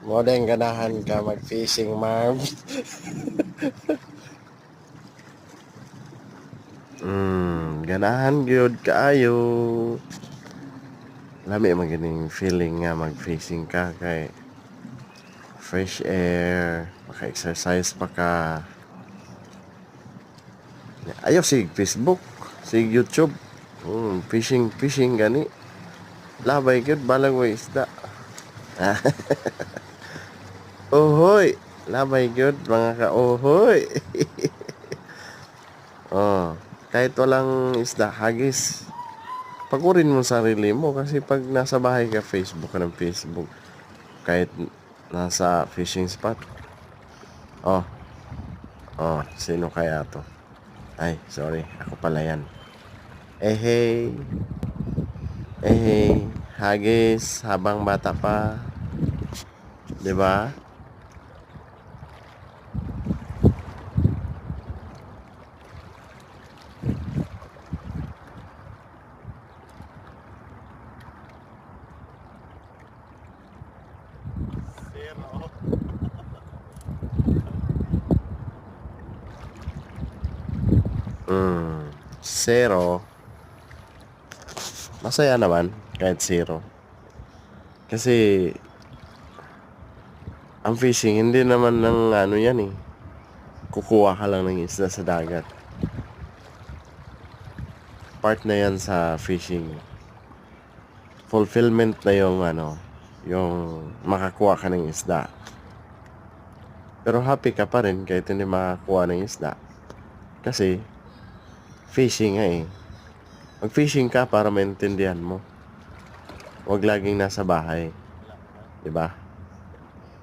Mo din ganahan ka mag-fishing, ma'am. Ganahan gyud kaayo. Lami man ganing feeling nga mag-fishing ka kay fresh air, maka-exercise pa ka. Ayaw sig Facebook, sig YouTube. Fishing gani. Labay gyud balang way isda. Ohoy, labay gyud mga ka-ohoy. Oh, kahit walang isda, hagis. Pagurin mo sarili mo kasi pag nasa bahay ka, Facebook ka ng Facebook. Kahit nasa fishing spot. Oh, sino kaya to? Ay, sorry, ako pala yan. Hey. Hagis habang bata pa. 'Di ba? Zero. Masaya naman kahit zero. Kasi ang fishing hindi naman ng ano yan eh. Kukuha ka lang ng isda sa dagat. Part na yan sa fishing. Fulfillment na yung ano, yung makakuha ka ng isda. Pero happy ka pa rin kahit hindi makakuha ng isda. Kasi fishing nga eh. Mag-fishing ka para maintindihan mo. Huwag laging nasa bahay. 'Di ba?